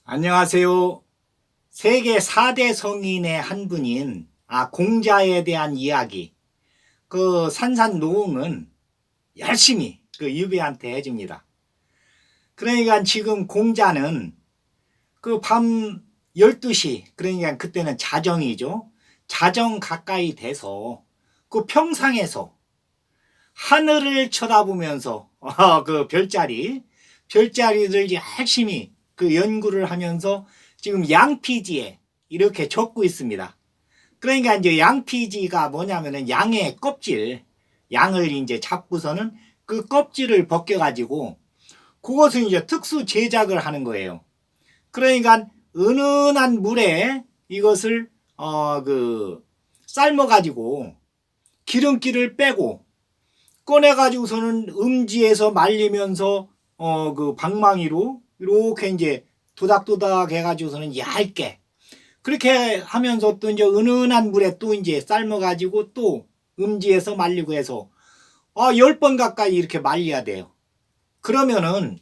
안녕하세요. 세계 4대 성인의 한 분인 공자에 대한 이야기. 그 산산노응은 열심히 그 유비한테 해줍니다. 그러니까 지금 공자는 그 밤 12시, 그러니까 그때는 자정이죠. 자정 가까이 돼서 그 평상에서 하늘을 쳐다보면서 그 별자리를 열심히 그 연구를 하면서 지금 양피지에 이렇게 적고 있습니다. 그러니까 이제 양피지가 뭐냐면은 양의 껍질, 양을 이제 잡고서는 그 껍질을 벗겨가지고 그것을 이제 특수 제작을 하는 거예요. 그러니까 은은한 물에 이것을 삶아가지고 기름기를 빼고 꺼내가지고서는 음지에서 말리면서 그 방망이로 이렇게 이제 도닥도닥 해가지고서는 얇게 그렇게 하면서 또 이제 은은한 물에 또 이제 삶아가지고 또 음지에서 말리고 해서 10번 가까이 이렇게 말려야 돼요. 그러면은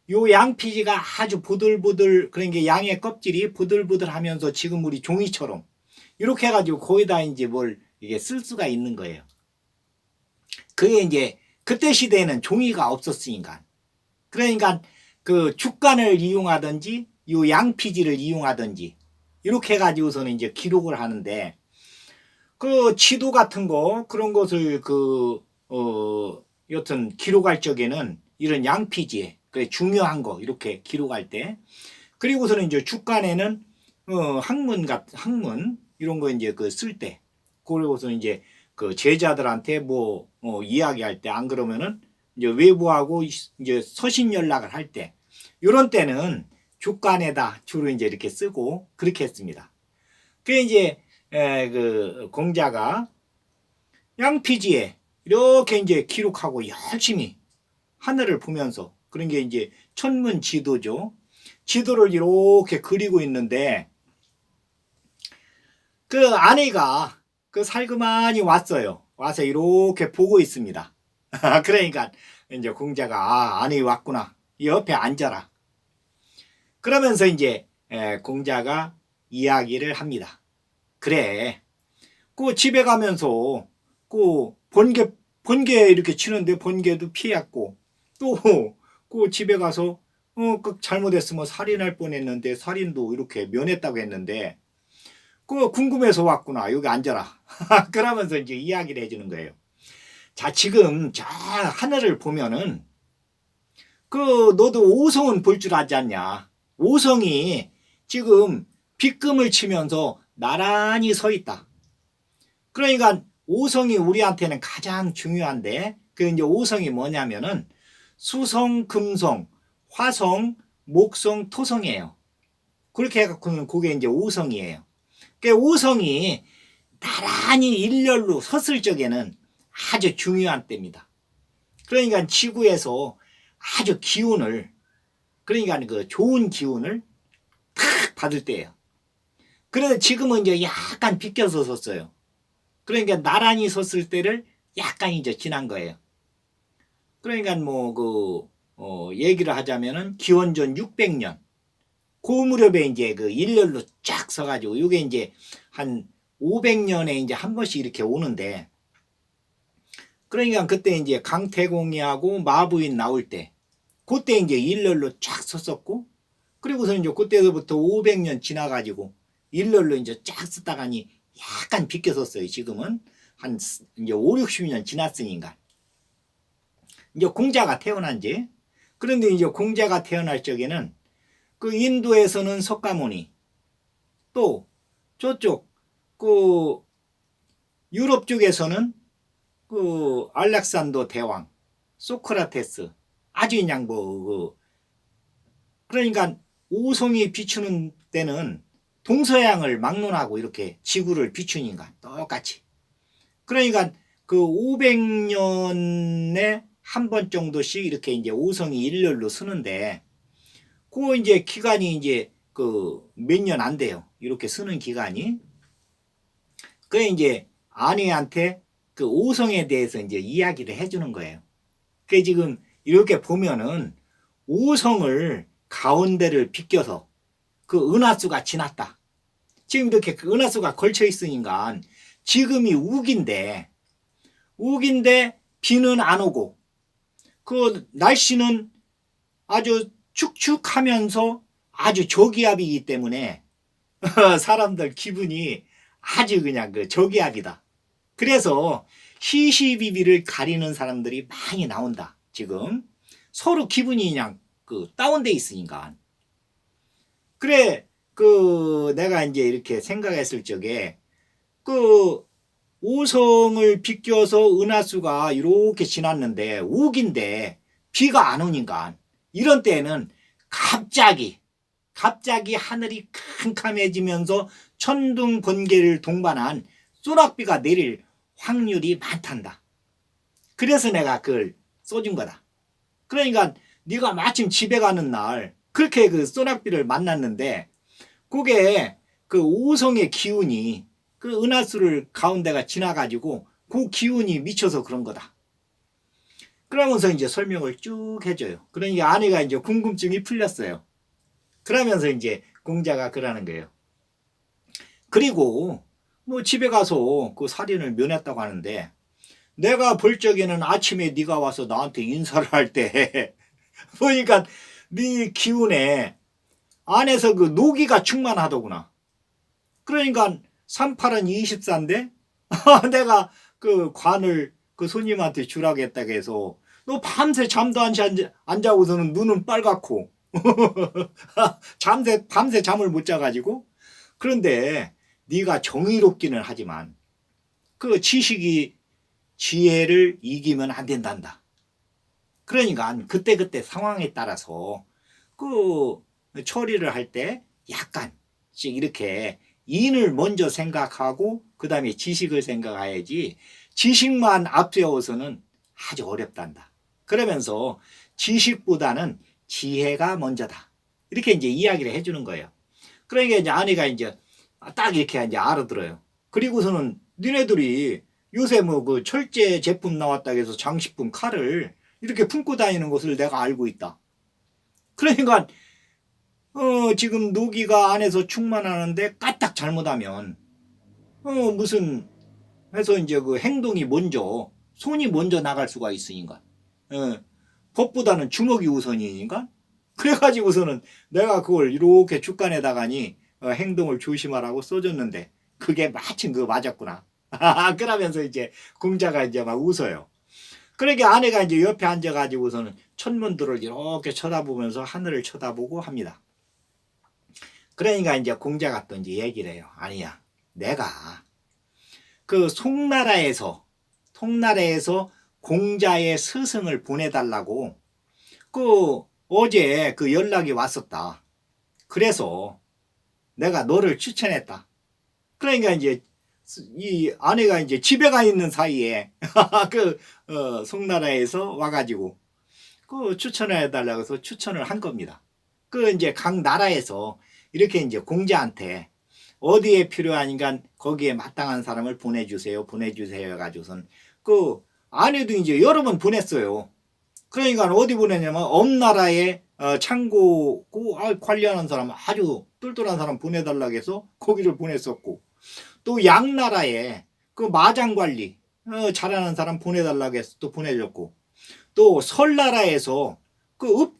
요 양피지가 아주 부들부들, 그러니까 양의 껍질이 부들부들 하면서 지금 우리 종이처럼 이렇게 해가지고 거기다 이제 뭘 이게 쓸 수가 있는 거예요. 그게 이제 그때 시대에는 종이가 없었으니까. 그러니까 그 죽간을 이용하든지 요 양피지를 이용하든지 이렇게 해가지고서는 이제 기록을 하는데 그 지도 같은 거 그런 것을 여튼 기록할 적에는 이런 양피지에 그 중요한 거 이렇게 기록할 때 그리고서는 이제 죽간에는 학문 이런 거 이제 그 쓸 때 그리고서 이제 그 제자들한테 뭐 이야기할 때 안 그러면은 이제 외부하고 이제 서신 연락을 할 때 이런 때는 죽간에다 주로 이제 이렇게 쓰고 그렇게 했습니다. 그 이제 그 공자가 양피지에 이렇게 이제 기록하고 열심히 하늘을 보면서 그런 게 이제 천문 지도죠. 지도를 이렇게 그리고 있는데 그 아내가 그 살그만히 왔어요. 와서 이렇게 보고 있습니다. 그러니까 이제 공자가 아내 왔구나. 옆에 앉아라. 그러면서 이제 공자가 이야기를 합니다. 그래. 그 집에 가면서 그 번개 이렇게 치는데 번개도 피했고 또 그 집에 가서 그 잘못했으면 살인할 뻔했는데 살인도 이렇게 면했다고 했는데 그 궁금해서 왔구나. 여기 앉아라. 그러면서 이제 이야기를 해주는 거예요. 자, 지금 저 하늘을 보면은 그 너도 오성은 볼 줄 알지 않냐? 오성이 지금 빗금을 치면서 나란히 서 있다. 그러니까 오성이 우리한테는 가장 중요한데 그 이제 오성이 뭐냐면은 수성, 금성, 화성, 목성, 토성이에요. 그렇게 해갖고는 그게 이제 오성이에요. 그 오성이 나란히 일렬로 섰을 적에는 아주 중요한 때입니다. 그러니까 지구에서 아주 기운을 그러니까 그 좋은 기운을 탁 받을 때예요. 그래서 지금은 이제 약간 비껴서 섰어요. 그러니까 나란히 섰을 때를 약간 이제 지난 거예요. 그러니까 얘기를 하자면은 기원전 600년 그 무렵에 이제 그 일렬로 쫙 서가지고 이게 이제 한 500년에 이제 한 번씩 이렇게 오는데 그러니까 그때 이제 강태공이하고 마부인 나올 때 그때 이제 일렬로 쫙 섰었고 그리고서 이제 그때부터 500년 지나가지고 일렬로 이제 쫙 쓰다가니 약간 비껴섰어요. 지금은 한 이제 5, 60년 지났으니까 이제 공자가 태어난 지 그런데 이제 공자가 태어날 적에는 그 인도에서는 석가모니 또 저쪽 그 유럽 쪽에서는 그 알렉산더 대왕 소크라테스 아주 그냥 그러니까 오성이 비추는 때는 동서양을 막론하고 이렇게 지구를 비추니까 똑같이. 그러니까 그 500년에 한 번 정도씩 이렇게 이제 오성이 일렬로 쓰는데 그 이제 기간이 이제 그 몇 년 안 돼요. 이렇게 쓰는 기간이. 그래 이제 아내한테 그 오성에 대해서 이제 이야기를 해주는 거예요. 그 지금 이렇게 보면은 오성을 가운데를 비껴서 그 은하수가 지났다. 지금 이렇게 그 은하수가 걸쳐 있으니까 지금이 우기인데 비는 안 오고 그 날씨는 아주 축축하면서 아주 저기압이기 때문에 사람들 기분이 아주 그냥 그 저기압이다. 그래서 시시비비를 가리는 사람들이 많이 나온다. 지금 서로 기분이 그냥 그 다운돼 있으니까. 그래 그 내가 이제 이렇게 생각했을 적에 그 오성을 비껴서 은하수가 이렇게 지났는데 우기인데 비가 안 오니까 이런 때에는 갑자기 하늘이 캄캄해지면서 천둥 번개를 동반한 소낙비가 내릴 확률이 많단다. 그래서 내가 그걸 써준 거다. 그러니까 네가 마침 집에 가는 날 그렇게 그 소낙비를 만났는데 그게 그 오성의 기운이 그 은하수를 가운데가 지나가지고 그 기운이 미쳐서 그런 거다. 그러면서 이제 설명을 쭉 해줘요. 그러니까 아내가 이제 궁금증이 풀렸어요. 그러면서 이제 공자가 그러는 거예요. 그리고 뭐 집에 가서 그 살인을 면했다고 하는데 내가 볼 적에는 아침에 네가 와서 나한테 인사를 할 때 보니까 네 기운에 안에서 그 노기가 충만하더구나. 그러니까 38은 24인데 내가 그 관을 그 손님한테 주라고 했다고 해서 너 밤새 잠도 안 자고서는 눈은 빨갛고 밤새 잠을 못 자가지고 그런데 네가 정의롭기는 하지만 그 지식이 지혜를 이기면 안 된단다. 그러니까 그때그때 상황에 따라서 그 처리를 할 때 약간씩 이렇게 인을 먼저 생각하고 그 다음에 지식을 생각해야지 지식만 앞세워서는 아주 어렵단다. 그러면서 지식보다는 지혜가 먼저다. 이렇게 이제 이야기를 해주는 거예요. 그러니까 이제 아내가 이제 딱 이렇게 이제 알아들어요. 그리고서는 니네들이 요새 뭐 그 철제 제품 나왔다고 해서 장식품 칼을 이렇게 품고 다니는 것을 내가 알고 있다. 그러니까 지금 노기가 안에서 충만하는데 까딱 잘못하면 무슨 해서 이제 그 행동이 먼저 손이 먼저 나갈 수가 있으니까 법보다는 주먹이 우선이니까 그래가지고서는 내가 그걸 이렇게 주간에다가니 행동을 조심하라고 써줬는데 그게 마침 그거 맞았구나. 그러면서 이제 공자가 이제 막 웃어요. 그러니까 아내가 이제 옆에 앉아가지고서는 천문들을 이렇게 쳐다보면서 하늘을 쳐다보고 합니다. 그러니까 이제 공자가 또 이제 얘기를 해요. 아니야, 내가 그 송나라에서 공자의 스승을 보내달라고 그 어제 그 연락이 왔었다. 그래서 내가 너를 추천했다. 그러니까 이제 이 아내가 이제 집에 가 있는 사이에 그 송나라에서 와가지고 그 추천을 해달라고 해서 추천을 한 겁니다. 그 이제 각 나라에서 이렇게 이제 공자한테 어디에 필요하니까 거기에 마땅한 사람을 보내주세요 해가지고선 그 아내도 이제 여러 번 보냈어요. 그러니까 어디 보내냐면 엄나라에 창고고 관리하는 사람 아주 똘똘한 사람 보내달라고 해서 거기를 보냈었고 또 양나라에 그 마장 관리 잘하는 사람 보내달라고 해서 또 보내줬고 또 설나라에서 그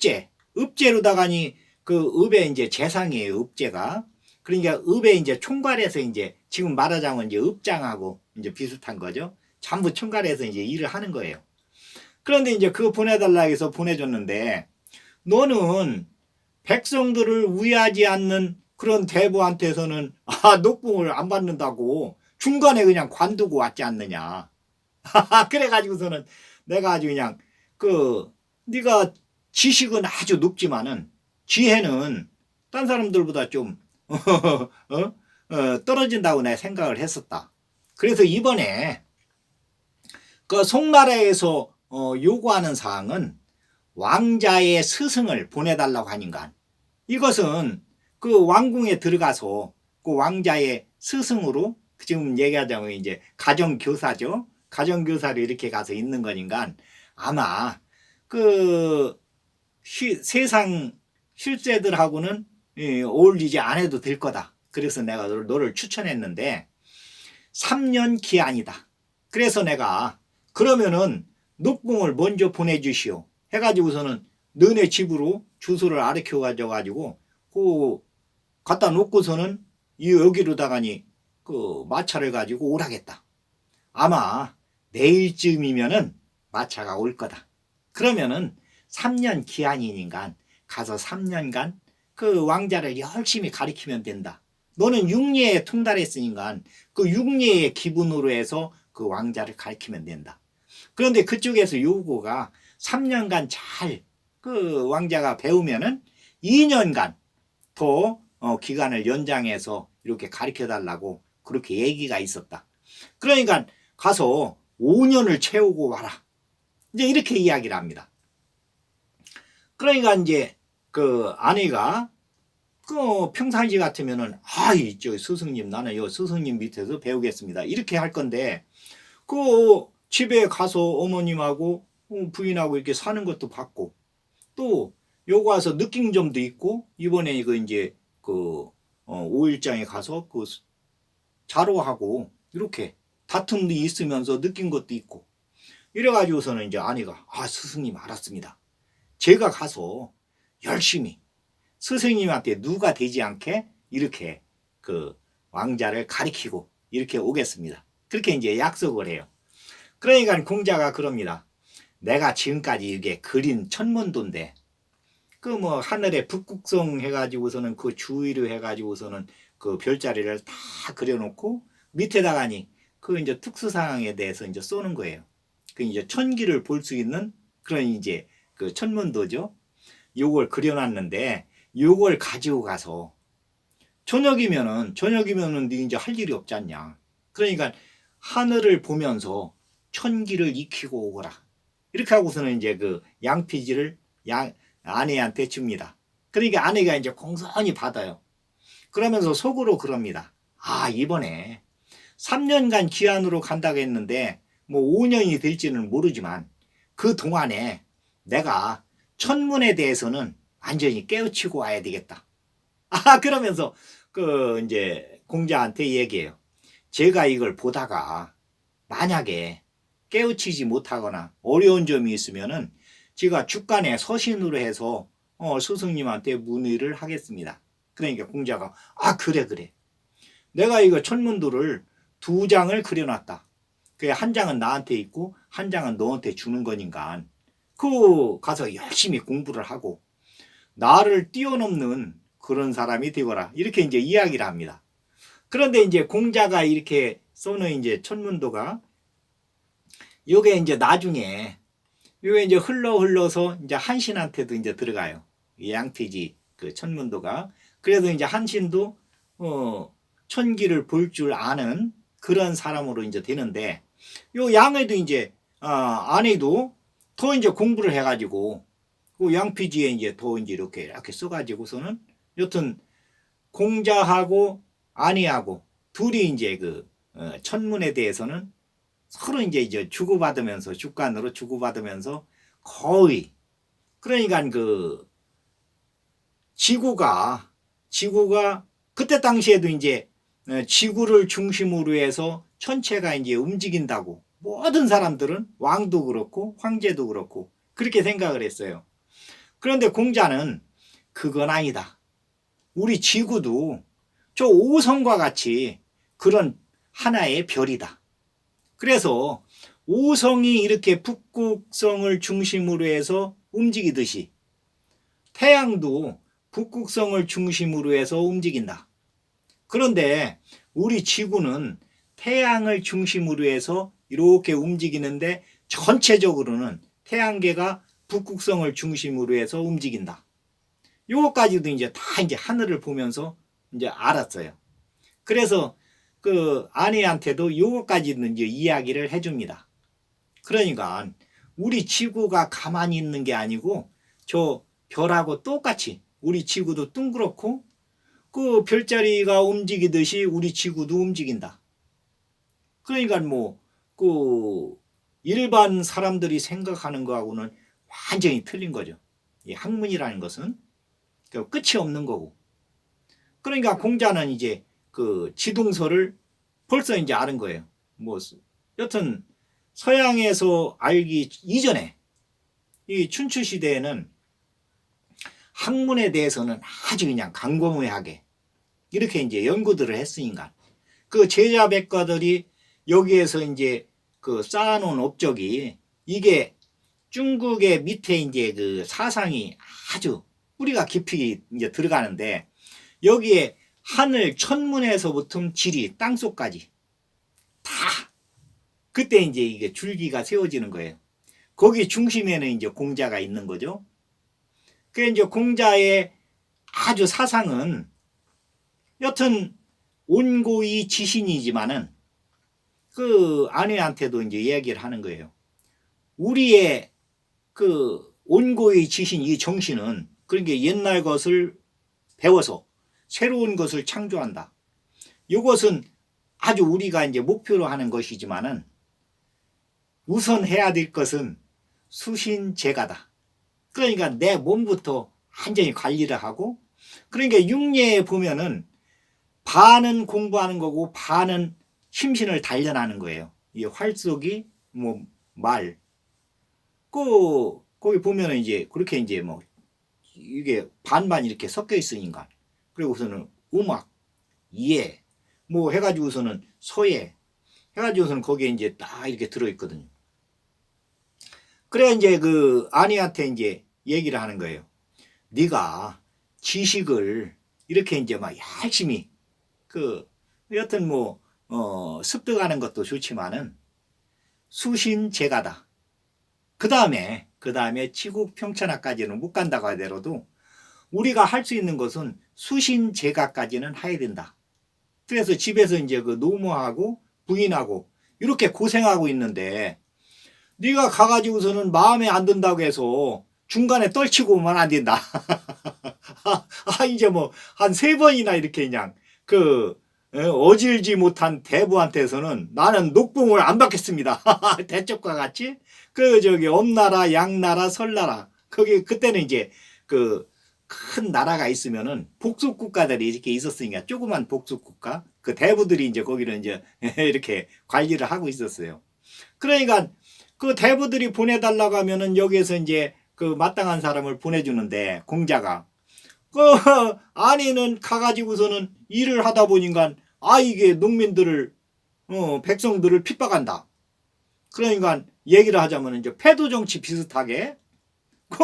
읍제로다가니 그 읍의 이제 재상이에요. 읍제가. 그러니까 읍의 이제 총괄해서 이제 지금 말하자면 이제 읍장하고 이제 비슷한 거죠. 전부 총괄해서 이제 일을 하는 거예요. 그런데 이제 그거 보내달라고 해서 보내줬는데 너는 백성들을 위하지 않는 그런 대부한테서는 녹봉을 안 받는다고 중간에 그냥 관두고 왔지 않느냐. 그래가지고서는 내가 아주 그냥 네가 지식은 아주 높지만은 지혜는 딴 사람들보다 좀 떨어진다고 내가 생각을 했었다. 그래서 이번에 그 송나라에서 요구하는 사항은 왕자의 스승을 보내달라고 하니까 이것은 그 왕궁에 들어가서 그 왕자의 스승으로 지금 얘기하자면 이제 가정교사죠. 가정교사로 이렇게 가서 있는 거니까 아마 그 세상 실세들하고는 어울리지 않아도 될 거다. 그래서 내가 너를 추천했는데 3년 기한이다. 그래서 내가 그러면은 녹봉을 먼저 보내주시오. 해가지고서는 너네 집으로 주소를 아르켜 가지고 그 갖다 놓고서는 여기로다가니 그 마차를 가지고 오라겠다. 아마 내일쯤이면은 마차가 올 거다. 그러면은 3년 기한이니까 가서 3년간 그 왕자를 열심히 가리키면 된다. 너는 육례에 통달했으니까 그 육례의 기분으로 해서 그 왕자를 가리키면 된다. 그런데 그쪽에서 요구가 3년간 잘 그 왕자가 배우면은 2년간 더 기간을 연장해서 이렇게 가르쳐 달라고 그렇게 얘기가 있었다. 그러니까 가서 5년을 채우고 와라. 이제 이렇게 이야기를 합니다. 그러니까 이제 그 아내가 그 평상시 같으면은 저 스승님 나는 요 스승님 밑에서 배우겠습니다. 이렇게 할 건데 그 집에 가서 어머님하고 부인하고 이렇게 사는 것도 봤고 또 요거 와서 느낀 점도 있고 이번에 이거 이제 그 5일장에 가서 그 자로하고 이렇게 다툼도 있으면서 느낀 것도 있고 이래가지고서는 이제 아내가 스승님 알았습니다. 제가 가서 열심히 스승님한테 누가 되지 않게 이렇게 그 왕자를 가리키고 이렇게 오겠습니다. 그렇게 이제 약속을 해요. 그러니까 공자가 그럽니다. 내가 지금까지 이게 그린 천문도인데 그 뭐 하늘에 북극성 해가지고서는 그 주위로 해가지고서는 그 별자리를 다 그려놓고 밑에다가니 그 이제 특수 상황에 대해서 이제 쏘는 거예요. 그 이제 천기를 볼 수 있는 그런 이제 그 천문도죠. 요걸 그려놨는데 요걸 가지고 가서 저녁이면은 네 이제 할 일이 없지 않냐. 그러니까 하늘을 보면서 천기를 익히고 오거라. 이렇게 하고서는 이제 그 양피지를 아내한테 줍니다. 그러니까 아내가 이제 공손히 받아요. 그러면서 속으로 그럽니다. 이번에 3년간 기한으로 간다고 했는데 뭐 5년이 될지는 모르지만 그 동안에 내가 천문에 대해서는 완전히 깨우치고 와야 되겠다. 그러면서 그 이제 공자한테 얘기해요. 제가 이걸 보다가 만약에 깨우치지 못하거나 어려운 점이 있으면은 제가 주간에 서신으로 해서 스승님한테 문의를 하겠습니다. 그러니까 공자가 그래 내가 이거 천문도를 2장을 그려놨다. 그 한 장은 나한테 있고 한 장은 너한테 주는 거니까 그 가서 열심히 공부를 하고 나를 뛰어넘는 그런 사람이 되거라. 이렇게 이제 이야기를 합니다. 그런데 이제 공자가 이렇게 써놓은 이제 천문도가 요게 이제 나중에 요게 이제 흘러서 이제 한신한테도 이제 들어가요. 양피지 그 천문도가. 그래서 이제 한신도 천기를 볼 줄 아는 그런 사람으로 이제 되는데 요 양에도 이제 아내도 더 이제 공부를 해가지고 그 양피지에 이제 더 이제 이렇게 써가지고서는 여튼 공자하고 아내하고 둘이 이제 그 천문에 대해서는 서로 이제 주고받으면서 주간으로 주고받으면서 거의 그러니까 그 지구가 그때 당시에도 이제 지구를 중심으로 해서 전체가 이제 움직인다고 모든 사람들은 왕도 그렇고 황제도 그렇고 그렇게 생각을 했어요. 그런데 공자는 그건 아니다. 우리 지구도 저 오성과 같이 그런 하나의 별이다. 그래서 오성이 이렇게 북극성을 중심으로 해서 움직이듯이 태양도 북극성을 중심으로 해서 움직인다. 그런데 우리 지구는 태양을 중심으로 해서 이렇게 움직이는데 전체적으로는 태양계가 북극성을 중심으로 해서 움직인다. 요거까지도 이제 다 이제 하늘을 보면서 이제 알았어요. 그래서 그 아내한테도 요거까지는 이제 이야기를 해줍니다. 그러니까 우리 지구가 가만히 있는 게 아니고 저 별하고 똑같이 우리 지구도 둥그렇고 그 별자리가 움직이듯이 우리 지구도 움직인다. 그러니까 뭐 그 일반 사람들이 생각하는 거하고는 완전히 틀린 거죠. 이 학문이라는 것은 끝이 없는 거고 그러니까 공자는 이제 그 지동서를 벌써 이제 아는 거예요. 뭐 여튼 서양에서 알기 이전에 이 춘추 시대에는 학문에 대해서는 아주 그냥 강고무하게 이렇게 이제 연구들을 했으니까 그 제자 백과들이 여기에서 이제 그 쌓아놓은 업적이 이게 중국의 밑에 이제 그 사상이 아주 뿌리가 깊이 이제 들어가는데 여기에 하늘 천문에서부터 지리 땅속까지 다 그때 이제 이게 줄기가 세워지는 거예요. 거기 중심에는 이제 공자가 있는 거죠. 그 이제 공자의 아주 사상은 여튼 온고이 지신이지만은 그 아내한테도 이제 이야기를 하는 거예요. 우리의 그 온고이 지신 이 정신은 그러니까 옛날 것을 배워서 새로운 것을 창조한다. 이것은 아주 우리가 이제 목표로 하는 것이지만은 우선 해야 될 것은 수신제가다. 그러니까 내 몸부터 완전히 관리를 하고 그러니까 육례에 보면은 반은 공부하는 거고 반은 심신을 단련하는 거예요. 이 활쏘기 뭐 말. 거기 보면은 이제 그렇게 이제 뭐 이게 반반 이렇게 섞여 있으니까 그리고서는 음악, 이해 뭐 해가지고서는 서예 해가지고서는 거기에 이제 딱 이렇게 들어있거든요. 그래 이제 그 아내한테 이제 얘기를 하는 거예요. 네가 지식을 이렇게 이제 막 열심히 그 여튼 뭐 습득하는 것도 좋지만은 수신제가다. 그 다음에 치국평천하까지는 못 간다고 하더라도 우리가 할 수 있는 것은 수신제가까지는 해야 된다. 그래서 집에서 이제 그 노모하고 부인하고 이렇게 고생하고 있는데 네가 가가지고서는 마음에 안 든다고 해서 중간에 떨치고 오면 안 된다. 이제 뭐 한 3번이나 이렇게 그냥 그 어질지 못한 대부한테서는 나는 녹봉을 안 받겠습니다. 대쪽과 같이 그 저기 엄나라, 양나라, 설나라 거기 그때는 이제 그 큰 나라가 있으면은 복属국가들이 이렇게 있었으니까 조그만 복属국가 그 대부들이 이제 거기를 이제 이렇게 관리를 하고 있었어요. 그러니까 그 대부들이 보내달라고 하면은 여기에서 이제 그 마땅한 사람을 보내주는데 공자가 그 아내는 가가지고서는 일을 하다 보니까 이게 농민들을 백성들을 핍박한다. 그러니까 얘기를 하자면 이제 패도 정치 비슷하게 그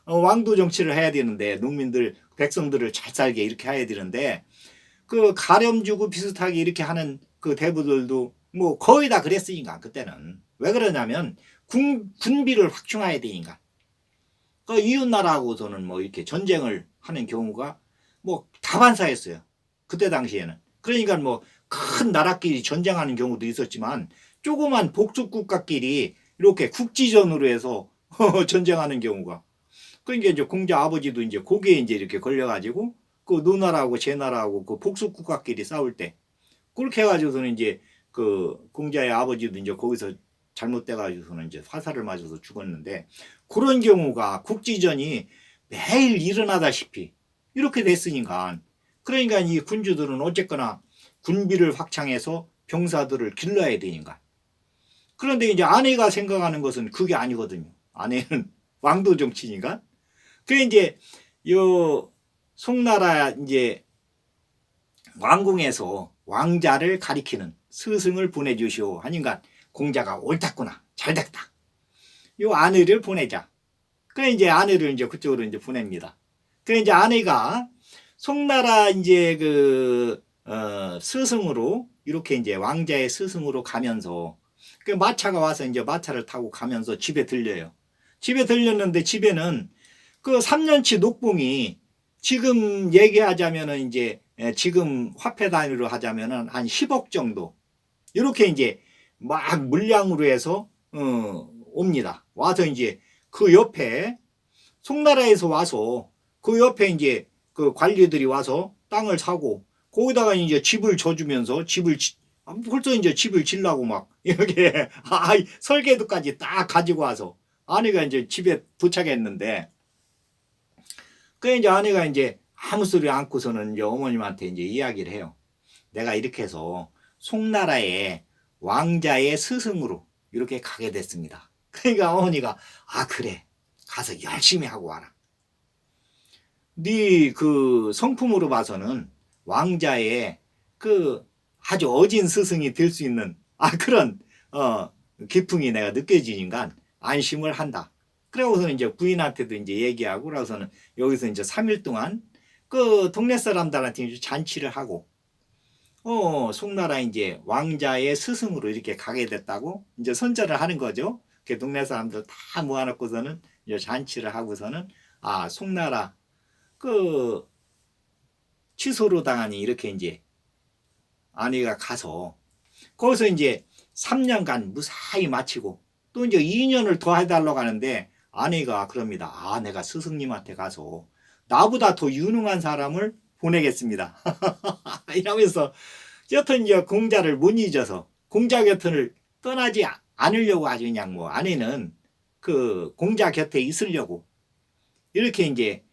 왕도 정치를 해야 되는데 농민들 백성들을 잘 살게 이렇게 해야 되는데 그 가렴 주고 비슷하게 이렇게 하는 그 대부들도 뭐 거의 다 그랬으니까 그때는 왜 그러냐면 군비를 확충해야 되니까 그 이웃 나라하고서는 뭐 이렇게 전쟁을 하는 경우가 뭐 다반사였어요. 그때 당시에는. 그러니까 뭐 큰 나라끼리 전쟁하는 경우도 있었지만 조그만 복属국가끼리 이렇게 국지전으로 해서 전쟁하는 경우가. 그러니까 이제 공자 아버지도 이제 거기에 이제 이렇게 걸려가지고 그 너나라하고 제 나라하고 그 복属국가끼리 싸울 때 그렇게 해가지고서는 이제 그 공자의 아버지도 이제 거기서 잘못돼가지고서는 이제 화살을 맞아서 죽었는데 그런 경우가 국지전이 매일 일어나다시피 이렇게 됐으니까 그러니까 이 군주들은 어쨌거나 군비를 확장해서 병사들을 길러야 되니까 그런데 이제 아내가 생각하는 것은 그게 아니거든요. 아내는 왕도 정치니까 그래 이제 요 송나라 이제 왕궁에서 왕자를 가리키는 스승을 보내주시오 하니까 공자가 옳았구나 잘됐다 요 아내를 보내자. 그래 이제 아내를 이제 그쪽으로 이제 보냅니다. 그래 이제 아내가 송나라 이제 그 스승으로 이렇게 이제 왕자의 스승으로 가면서 그 마차가 와서 이제 마차를 타고 가면서 집에 들려요. 집에 들렸는데 집에는 그 3년치 녹봉이 지금 얘기하자면은 이제 지금 화폐 단위로 하자면은 한 10억 정도 이렇게 이제 막 물량으로 해서 옵니다. 와서 이제 그 옆에 송나라에서 와서 그 옆에 이제 그 관리들이 와서 땅을 사고 거기다가 이제 집을 져주면서 벌써 이제 집을 질라고 막 이렇게 설계도까지 딱 가지고 와서 아내가 이제 집에 도착했는데 그 이제 아내가 이제 아무 소리 않고서는 이제 어머님한테 이제 이야기를 해요. 내가 이렇게 해서 송나라의 왕자의 스승으로 이렇게 가게 됐습니다. 그러니까 어머니가 아 그래 가서 열심히 하고 와라. 네 그 성품으로 봐서는 왕자의 그 아주 어진 스승이 될 수 있는 그런 기풍이 내가 느껴지니까 안심을 한다. 그러고서는 이제 부인한테도 이제 얘기하고 그러고서는 여기서 이제 3일 동안 그 동네 사람들한테 이제 잔치를 하고 송나라 이제 왕자의 스승으로 이렇게 가게 됐다고 이제 선전을 하는 거죠. 그 동네 사람들 다 모아놓고서는 이제 잔치를 하고서는 송나라 그 취소로 당하니 이렇게 이제 아내가 가서 거기서 이제 3년간 무사히 마치고 또 이제 2년을 더 해달라고 하는데 아내가 그럽니다. 내가 스승님한테 가서 나보다 더 유능한 사람을 보내겠습니다. 이러면서 여튼 이제 공자를 못 잊어서 공자 곁을 떠나지 않으려고 아주 그냥 뭐 아내는 그 공자 곁에 있으려고 이렇게 이제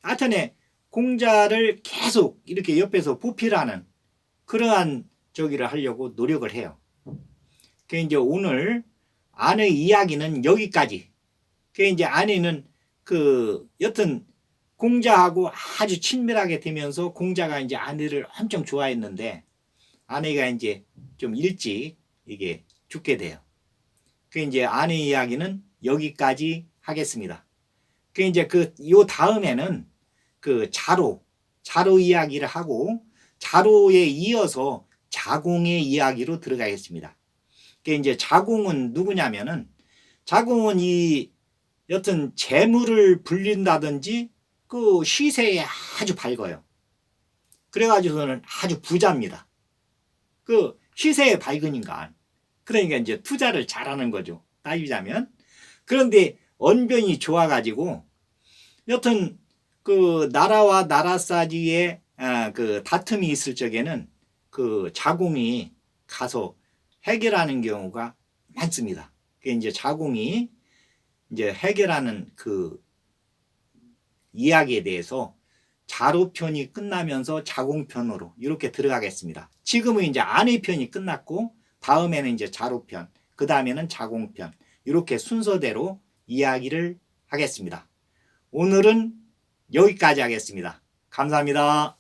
하여튼에 공자를 계속 이렇게 옆에서 보필하는 그러한 저기를 하려고 노력을 해요. 그 이제 오늘 아내 이야기는 여기까지. 그 이제 아내는 여튼 공자하고 아주 친밀하게 되면서 공자가 이제 아내를 엄청 좋아했는데 아내가 이제 좀 일찍 이게 죽게 돼요. 그 이제 아내 이야기는 여기까지 하겠습니다. 그 이제 요 다음에는 자로 이야기를 하고 자로에 이어서 자공의 이야기로 들어가겠습니다. 그 이제 자공은 누구냐면은 자공은 여튼 재물을 불린다든지 그 시세에 아주 밝아요. 그래가지고는 아주 부자입니다. 그 시세에 밝으니까 그러니까 이제 투자를 잘하는 거죠. 따지자면. 그런데 언변이 좋아가지고 여튼 그 나라와 나라 사이에 그 다툼이 있을 적에는 그 자공이 가서 해결하는 경우가 많습니다. 그 이제 자공이 이제 해결하는 그 이야기에 대해서 자로편이 끝나면서 자공편으로 이렇게 들어가겠습니다. 지금은 이제 아내편이 끝났고 다음에는 이제 자로편, 그 다음에는 자공편 이렇게 순서대로 이야기를 하겠습니다. 오늘은 여기까지 하겠습니다. 감사합니다.